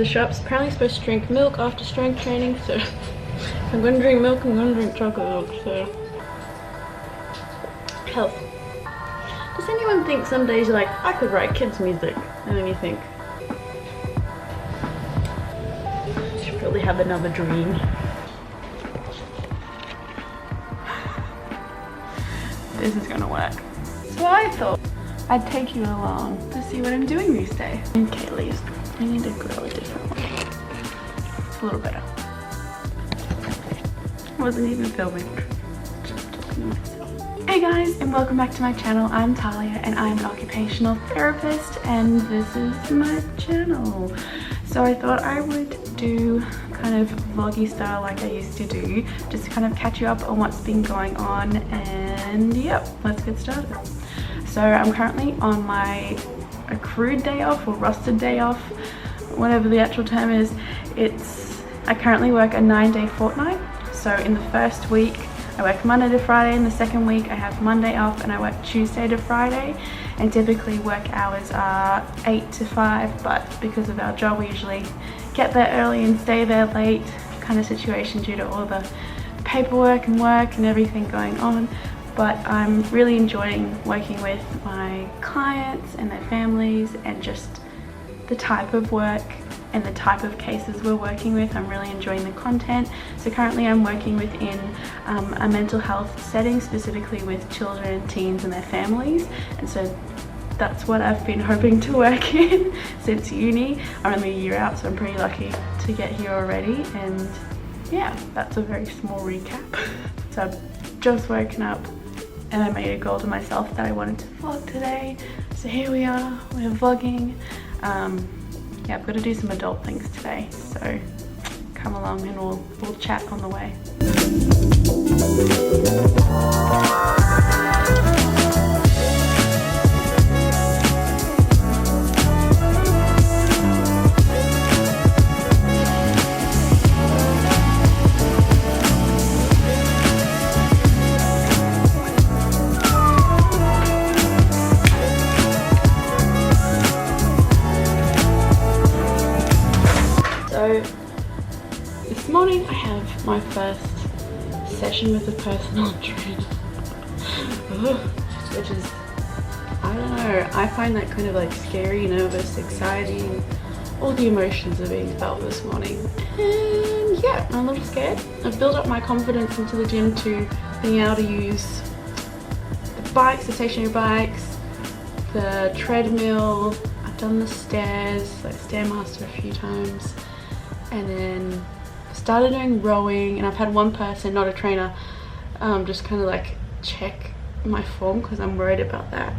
The shop's apparently supposed to drink milk after strength training, so if I'm going to drink milk, I'm going to drink chocolate milk, so health. Does anyone think some days you're like, I could write kids music, and then you think, I should probably have another dream. This is gonna work. So I thought I'd take you along to see what I'm doing these days. Okay, leaves. I need to grow a different one. It's a little better. I wasn't even filming. Just talking to myself. Hey guys, and welcome back to my channel. I'm Talia and I'm an occupational therapist, and this is my channel. So I thought I would do kind of vloggy style like I used to do, just to kind of catch you up on what's been going on, and yep, let's get started. So I'm currently on my accrued day off or rostered day off, whatever the actual term is. I currently work a 9-day fortnight. So in the first week I work Monday to Friday, in the second week I have Monday off and I work Tuesday to Friday, and typically work hours are 8 to 5, but because of our job we usually get there early and stay there late kind of situation due to all the paperwork and work and everything going on. But I'm really enjoying working with my clients and their families, and just the type of work and the type of cases we're working with. I'm really enjoying the content. So currently I'm working within a mental health setting, specifically with children and teens and their families, and so that's what I've been hoping to work in since uni. I'm only a year out, so I'm pretty lucky to get here already, and yeah, that's a very small recap. So I've just woken up and I made a goal to myself that I wanted to vlog today, so here we are, we're vlogging. Yeah, I've got to do some adult things today, so come along and we'll chat on the way. So this morning I have my first session with a personal trainer, which is, I don't know, I find that kind of like scary, nervous, exciting, all the emotions are being felt this morning, and yeah, I'm a little scared. I've built up my confidence into the gym to being able to use the bikes, the stationary bikes, the treadmill. I've done the stairs, like Stairmaster a few times, and then started doing rowing, and I've had one person, not a trainer, just kind of like check my form because I'm worried about that,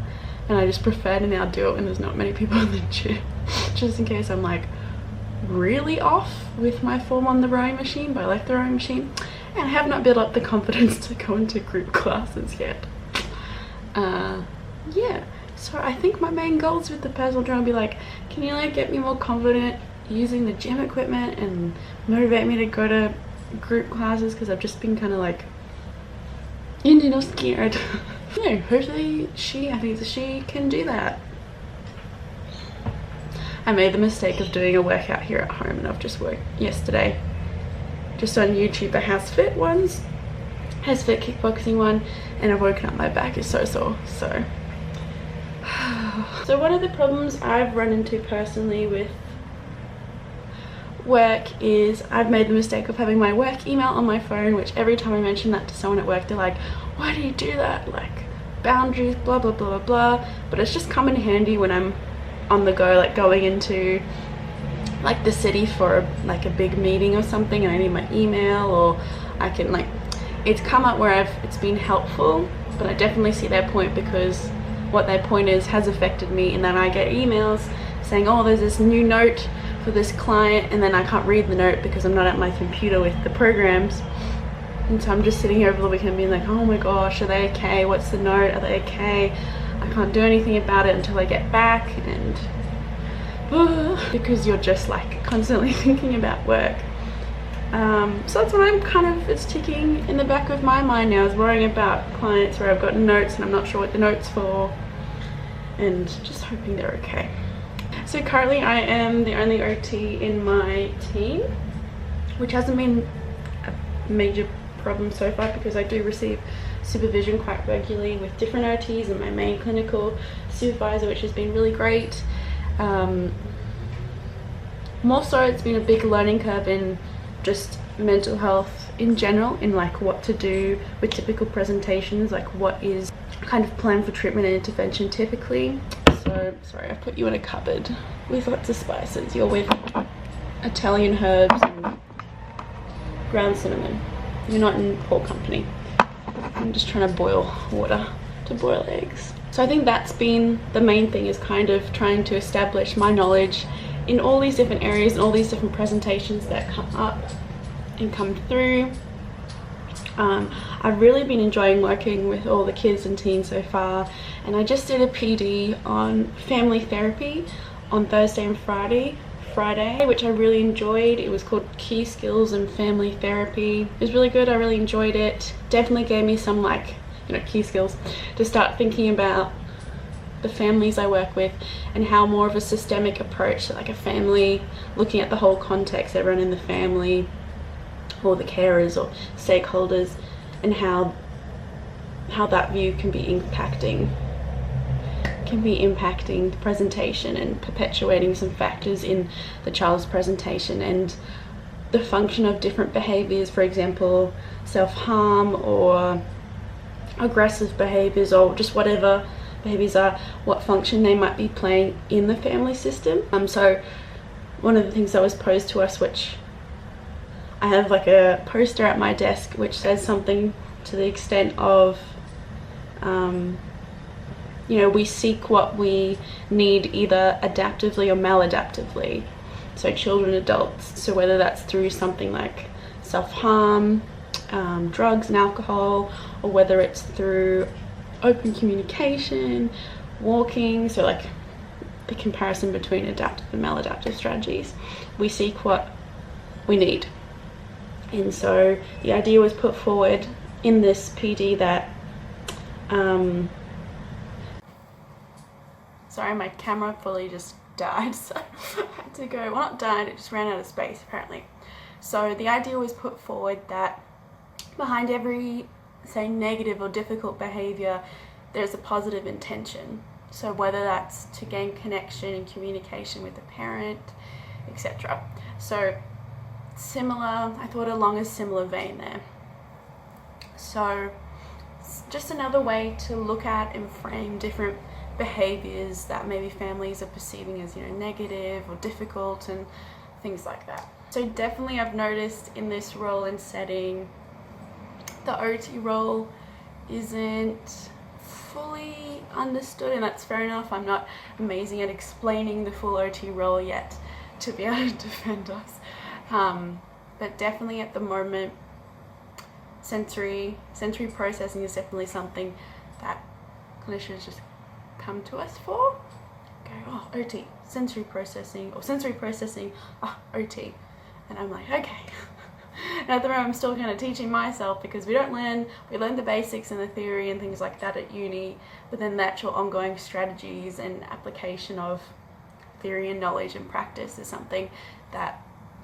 and I just prefer to now do it when there's not many people in the gym, just in case I'm like really off with my form on the rowing machine, but I like the rowing machine, and I have not built up the confidence to go into group classes yet. Yeah, so I think my main goals with the personal trainer will be like, can you like get me more confident using the gym equipment and motivate me to go to group classes, because I've just been kind of like scared. No, hopefully I think she can do that. I made the mistake of doing a workout here at home, and I've just worked yesterday just on YouTube, the HouseFit ones, HouseFit kickboxing one, and I've woken up, my back is so sore. So one of the problems I've run into personally with work is I've made the mistake of having my work email on my phone, which every time I mention that to someone at work, they're like, why do you do that? Like, boundaries, blah blah blah blah blah. But it's just come in handy when I'm on the go, like going into like the city for like a big meeting or something, and I need my email, or I can like, it's come up where it's been helpful. But I definitely see their point, because what their point is has affected me, and then I get emails saying, oh, there's this new note for this client, and then I can't read the note because I'm not at my computer with the programs, and so I'm just sitting here over the weekend being like, oh my gosh, are they okay? What's the note? Are they okay? I can't do anything about it until I get back, and because you're just like constantly thinking about work. So that's what I'm kind of, it's ticking in the back of my mind now, is worrying about clients where I've got notes and I'm not sure what the note's for, and just hoping they're okay. So currently I am the only OT in my team, which hasn't been a major problem so far because I do receive supervision quite regularly with different OTs and my main clinical supervisor, which has been really great. More so it's been a big learning curve in just mental health in general, in like what to do with typical presentations, like what is kind of plan for treatment and intervention typically. So sorry, I put you in a cupboard with lots of spices. You're with Italian herbs and ground cinnamon. You're not in poor company. I'm just trying to boil water to boil eggs. So I think that's been the main thing, is kind of trying to establish my knowledge in all these different areas and all these different presentations that come up and come through. I've really been enjoying working with all the kids and teens so far, and I just did a PD on family therapy on Thursday and Friday, which I really enjoyed. It was called Key Skills in Family Therapy. It was really good. I really enjoyed it. Definitely gave me some, like, you know, key skills to start thinking about the families I work with and how more of a systemic approach to like a family, looking at the whole context, everyone in the family or the carers or stakeholders, and how that view can be impacting the presentation and perpetuating some factors in the child's presentation and the function of different behaviors, for example self-harm or aggressive behaviors or just whatever behaviors are, what function they might be playing in the family system. So one of the things that was posed to us, which I have like a poster at my desk which says something to the extent of you know, we seek what we need either adaptively or maladaptively, so children, adults. So whether that's through something like self-harm, drugs and alcohol, or whether it's through open communication, walking, so like the comparison between adaptive and maladaptive strategies, we seek what we need. And so the idea was put forward in this PD that sorry, my camera fully just died, so I had to go, well, not died, it just ran out of space apparently. So the idea was put forward that behind every, say, negative or difficult behavior, there's a positive intention. So whether that's to gain connection and communication with the parent, etc. So similar, I thought along a similar vein there. So it's just another way to look at and frame different behaviors that maybe families are perceiving as, you know, negative or difficult and things like that. So definitely I've noticed in this role and setting, the OT role isn't fully understood, and that's fair enough. I'm not amazing at explaining the full OT role yet to be able to defend us, but definitely at the moment sensory processing is definitely something that clinicians just come to us for. Go, oh, OT, sensory processing, or sensory processing, oh, OT, and I'm like, okay. And at the moment I'm still kind of teaching myself, because we learn the basics and the theory and things like that at uni, but then the actual ongoing strategies and application of theory and knowledge and practice is something that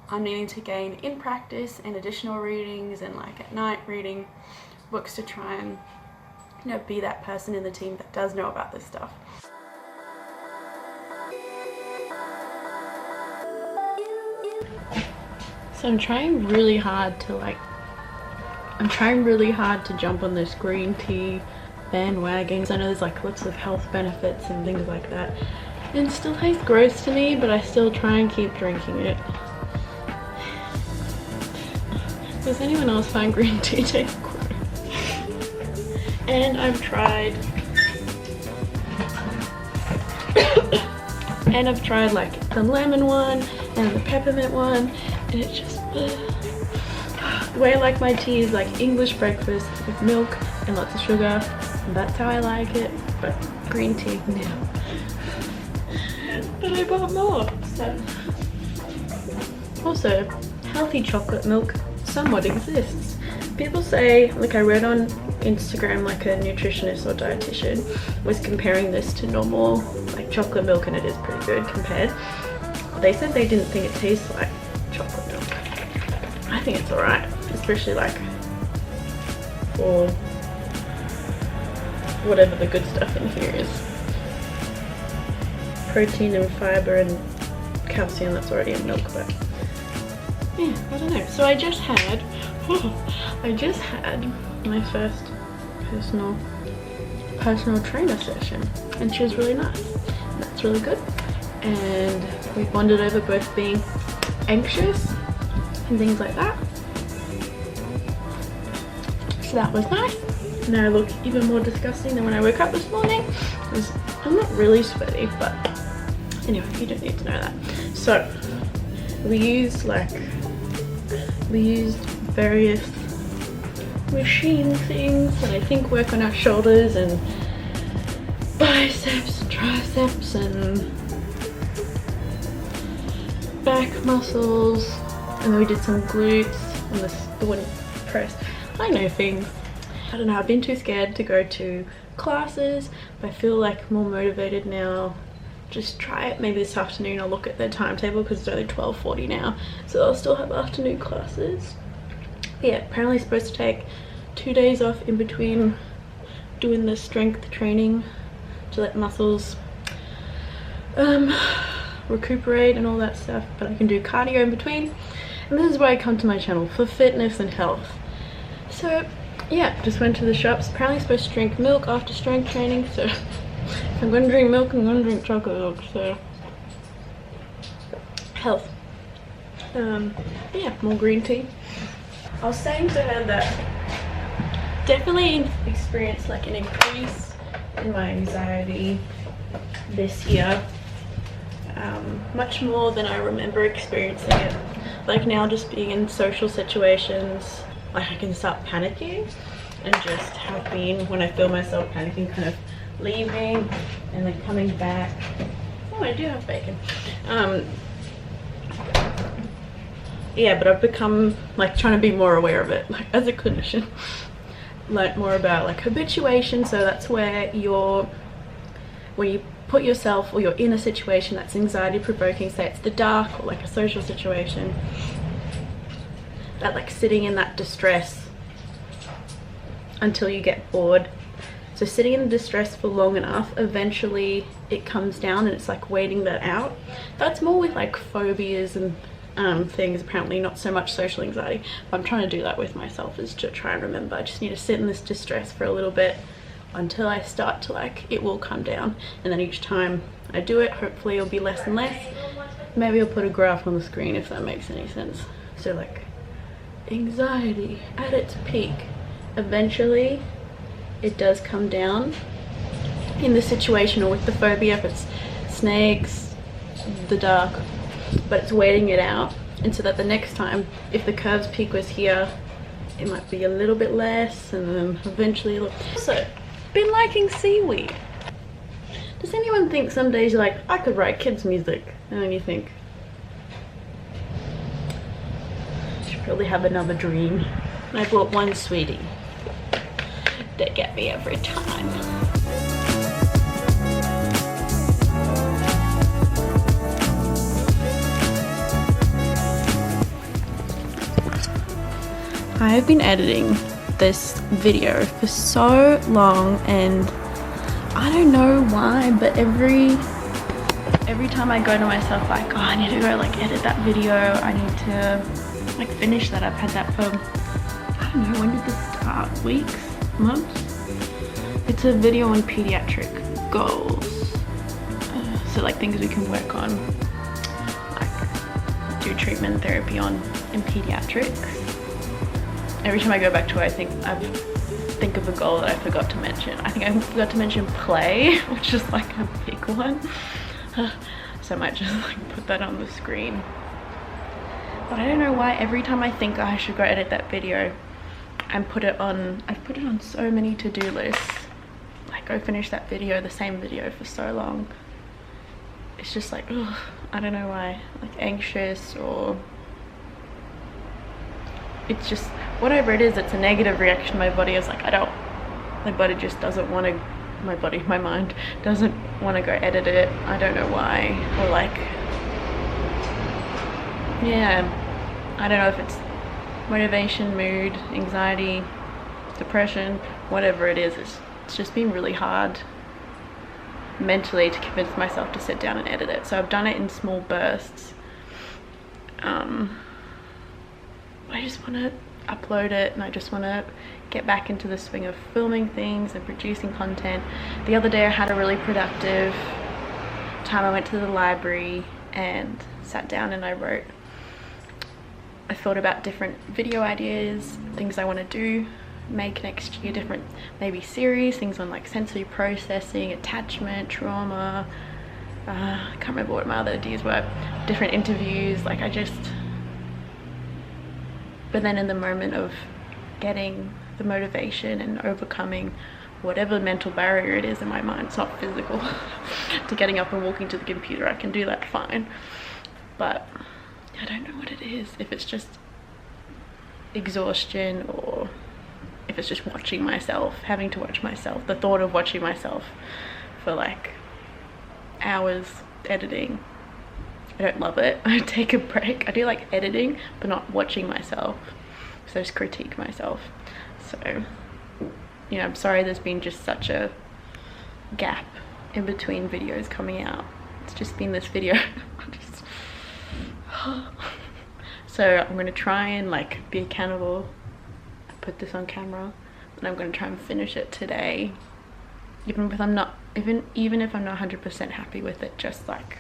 I'm needing to gain in practice and additional readings and like at night reading books to try and, you know, be that person in the team that does know about this stuff. So I'm trying really hard to jump on this green tea bandwagon. I know there's like lots of health benefits and things like that. And it still tastes gross to me, but I still try and keep drinking it. Does anyone else find green tea taste gross? And I've tried like the lemon one and the peppermint one, and it's just the way I like my tea is like English breakfast with milk and lots of sugar, and that's how I like it. But green tea, no. But I bought more. So also, healthy chocolate milk somewhat exists. People say, like I read on Instagram, like a nutritionist or dietitian was comparing this to normal like like chocolate milk, and it is pretty good compared. They said they didn't think it tastes like chocolate milk. I think it's alright, especially like for whatever the good stuff in here is. Protein and fiber and calcium that's already in milk, but yeah, I don't know. So I just had my first personal trainer session, and she was really nice, and that's really good. And we bonded over both being anxious and things like that, so that was nice. Now I look even more disgusting than when I woke up this morning. I'm not really sweaty, but anyway, you don't need to know that. So we used various machine things that I think work on our shoulders and biceps and triceps and back muscles, and then we did some glutes and the one press. I know things. I don't know, I've been too scared to go to classes, but I feel like more motivated now. Just try it. Maybe this afternoon I'll look at their timetable because it's only 12:40 now, so I'll still have afternoon classes. But yeah, apparently supposed to take 2 days off in between doing the strength training to let muscles recuperate and all that stuff, but I can do cardio in between. And this is why I come to my channel, for fitness and health. So yeah, just went to the shops. Apparently supposed to drink milk after strength training, so if I'm gonna drink milk, I'm gonna drink chocolate milk, so health. Yeah, more green tea. I was saying to her that definitely experienced like an increase in my anxiety this year, much more than I remember experiencing it. Like now, just being in social situations, like I can start panicking, and just have been, when I feel myself panicking, kind of leaving and then coming back. Oh, I do have bacon. Yeah, but I've become like trying to be more aware of it, like as a clinician, like more about like habituation. So that's where when you put yourself, or you're in a situation that's anxiety provoking, say it's the dark or like a social situation, that like sitting in that distress until you get bored. So sitting in distress for long enough, eventually it comes down, and it's like waiting that out. That's more with like phobias and things, apparently not so much social anxiety, but I'm trying to do that with myself, is to try and remember I just need to sit in this distress for a little bit until I start to like, it will come down, and then each time I do it, hopefully it'll be less and less. Maybe I'll put a graph on the screen if that makes any sense. So like anxiety at its peak, eventually it does come down in the situation, or with the phobia if it's snakes, the dark, but it's waiting it out, and so that the next time, if the curves peak was here, it might be a little bit less, and then eventually look. Also, been liking seaweed. Does anyone think some days you're like, I could write kids music, and then you think, I should probably have another dream. And I bought one sweetie. They get me every time. I have been editing this video for so long, and I don't know why, but every time I go to myself like, oh, I need to go like edit that video, I need to like finish that. I've had that for, I don't know, when did this start? Weeks? Months? It's a video on pediatric goals, so like things we can work on, like do treatment and therapy on in pediatrics. Every time I go back to it, I think of a goal that I forgot to mention. I think I forgot to mention play, which is like a big one. So I might just like put that on the screen. But I don't know why every time I think, oh, I should go edit that video and put it on, I've put it on so many to-do lists. Like go finish that video, the same video for so long. It's just like, ugh, I don't know why. Like anxious, or it's just, what I read is it's a negative reaction. My body is like, my body just doesn't want to my mind doesn't want to go edit it. I don't know why, or like, yeah, I don't know if it's motivation, mood, anxiety, depression, whatever it is. It's just been really hard mentally to convince myself to sit down and edit it. So I've done it in small bursts. I just want to upload it, and I just want to get back into the swing of filming things and producing content. The other day I had a really productive time. I went to the library and sat down and I thought about different video ideas, things I want to do, make next year, different maybe series, things on like sensory processing, attachment, trauma, I can't remember what my other ideas were, different interviews, like but then in the moment of getting the motivation and overcoming whatever mental barrier it is in my mind, it's not physical, to getting up and walking to the computer, I can do that fine, but I don't know what it is, if it's just exhaustion or if it's just watching myself, having to watch myself, the thought of watching myself for like hours editing. I don't love it. I take a break. I do like editing, but not watching myself. So I just critique myself. So, you know, I'm sorry there's been just such a gap in between videos coming out. It's just been this video. So I'm gonna try and like be accountable. I put this on camera, and I'm gonna try and finish it today. Even if I'm not 100% happy with it, just like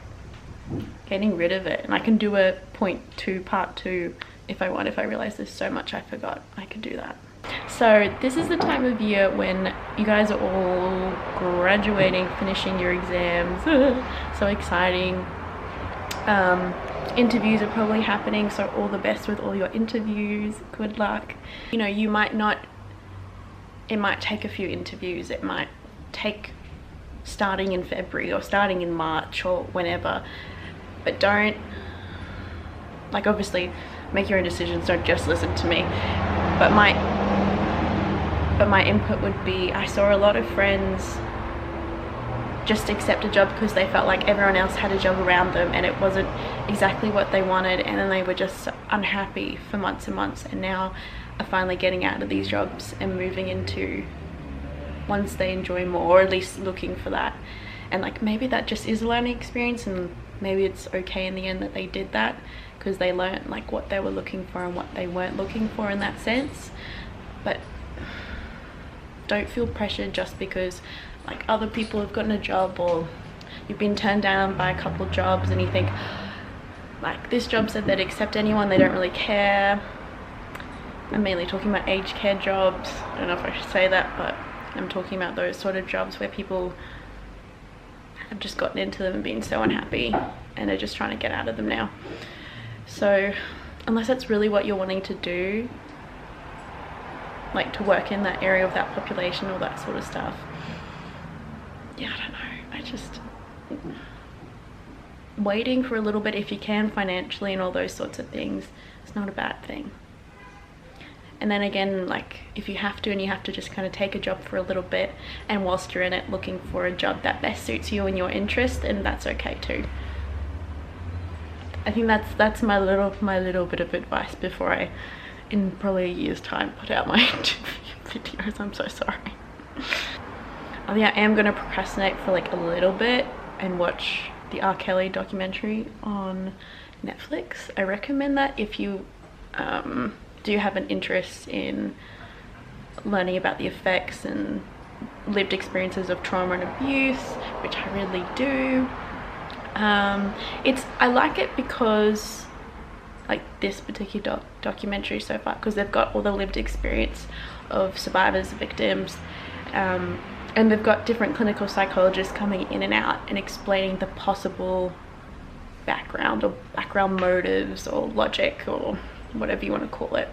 getting rid of it. And I can do a part 2 if I want. If I realize there's so much I forgot, I can do that. So this is the time of year when you guys are all graduating, finishing your exams. So exciting. Interviews are probably happening, so all the best with all your interviews. Good luck. You know, you might not, it might take a few interviews, it might take starting in February or starting in March or whenever, but don't, like, obviously make your own decisions, don't just listen to me, but my input would be, I saw a lot of friends just accept a job because they felt like everyone else had a job around them and it wasn't exactly what they wanted, and then they were just unhappy for months and months, and now are finally getting out of these jobs and moving into ones they enjoy more, or at least looking for that. And like, maybe that just is a learning experience, and maybe it's okay in the end that they did that because they learned like what they were looking for and what they weren't looking for in that sense. But don't feel pressured just because like other people have gotten a job, or you've been turned down by a couple of jobs and you think like, this job said they'd accept anyone, they don't really care. I'm mainly talking about aged care jobs. I don't know if I should say that, but I'm talking about those sort of jobs where people have just gotten into them and been so unhappy and are just trying to get out of them now. So unless that's really what you're wanting to do, like to work in that area of that population or that sort of stuff, yeah, I don't know, I just, waiting for a little bit if you can financially and all those sorts of things, it's not a bad thing. And then again, like if you have to, and you have to just kind of take a job for a little bit, and whilst you're in it looking for a job that best suits you and your interest, and that's okay too. I think that's my little bit of advice before I, in probably a year's time, put out my videos. I'm so sorry. I think I am going to procrastinate for like a little bit and watch the R. Kelly documentary on Netflix. I recommend that if you do have an interest in learning about the effects and lived experiences of trauma and abuse, which I really do. I like it because, like this particular documentary so far, because they've got all the lived experience of survivors, victims, and they've got different clinical psychologists coming in and out and explaining the possible background or background motives or logic or whatever you want to call it.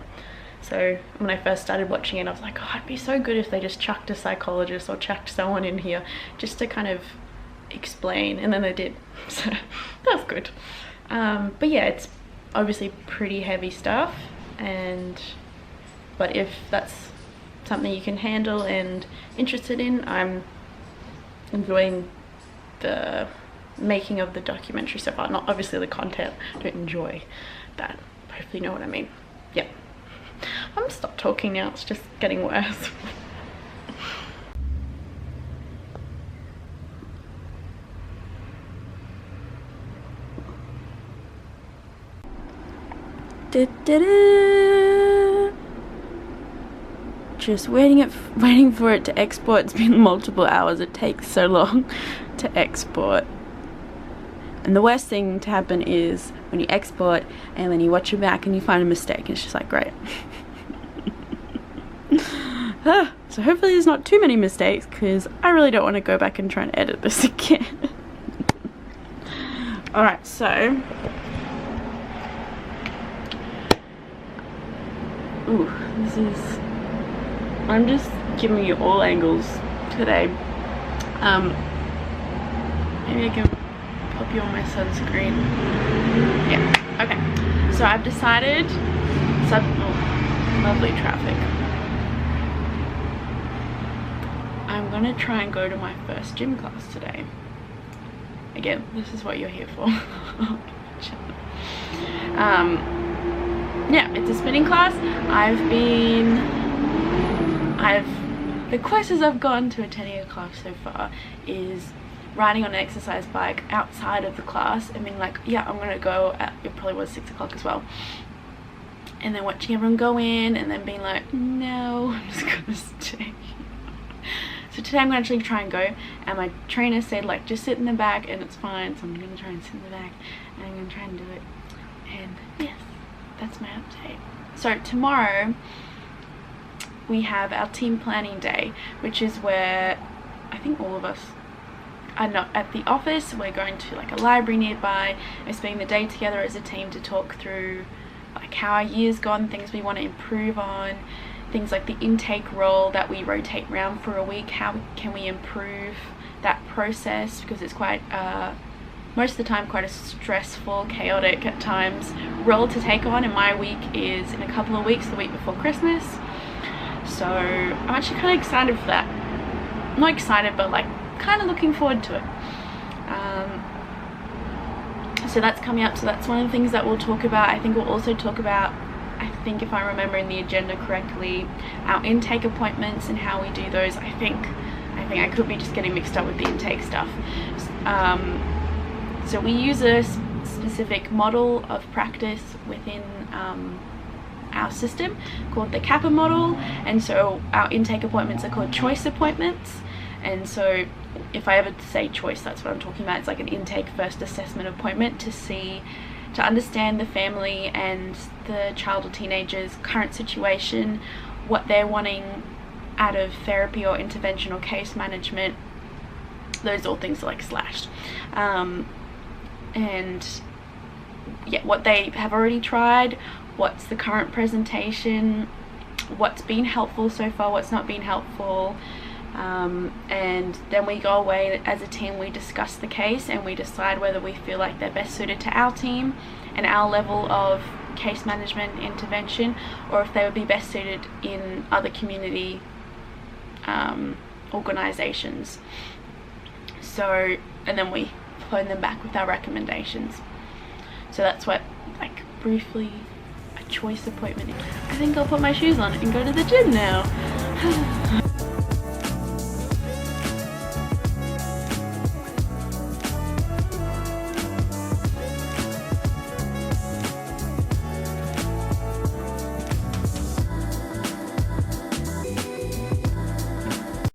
So when I first started watching it, I was like, oh, it'd be so good if they just chucked a psychologist or chucked someone in here just to kind of explain, and then they did. So that was good. But yeah, it's obviously pretty heavy stuff, but if that's something you can handle and interested in, I'm enjoying the making of the documentary so far. Not obviously the content, I don't enjoy that. Hopefully you know what I mean. Yeah. I'm gonna stop talking now, it's just getting worse. Just waiting for it to export. It's been multiple hours. It takes so long to export. And the worst thing to happen is when you export and then you watch it back and you find a mistake, and it's just like, great. So hopefully there's not too many mistakes, because I really don't want to go back and try and edit this again. Alright, so I'm just giving you all angles today. Maybe I can pop you on my sunscreen. Yeah, okay. So I've decided, lovely traffic. I'm gonna try and go to my first gym class today. Again, this is what you're here for. Yeah, it's a spinning class. The closest I've gone to attending a class so far is riding on an exercise bike outside of the class and being like, yeah, I'm gonna go at, it probably was 6 o'clock as well, and then watching everyone go in and then being like, no, I'm just gonna stay. So today I'm gonna actually try and go, and my trainer said like just sit in the back and it's fine, so I'm gonna try and sit in the back and I'm gonna try and do it. And yes, that's my update. So tomorrow we have our team planning day, which is where I think all of us are not at the office. We're going to like a library nearby. We're spending the day together as a team to talk through like how our year's gone, things we want to improve on, things like the intake role that we rotate around for a week. How can we improve that process, because it's quite most of the time quite a stressful, chaotic at times role to take on, and my week is in a couple of weeks, the week before Christmas. So I'm actually kind of excited for that. Not excited, but like kind of looking forward to it. So that's coming up, so that's one of the things that we'll talk about. I think we'll also talk about, I think if I'm remembering the agenda correctly, our intake appointments and how we do those. I think I could be just getting mixed up with the intake stuff. So we use a specific model of practice within our system called the Kappa model, and so our intake appointments are called choice appointments. And so if I ever say choice, that's what I'm talking about. It's like an intake first assessment appointment to understand the family and the child or teenager's current situation, what they're wanting out of therapy or intervention or case management. Those all things are like slashed. And yeah, what they have already tried, what's the current presentation, what's been helpful so far, what's not been helpful. And then we go away as a team, we discuss the case and we decide whether we feel like they're best suited to our team and our level of case management intervention, or if they would be best suited in other community organizations. So, and then we phone them back with our recommendations. So that's what, like, briefly a choice appointment is. I think I'll put my shoes on and go to the gym now.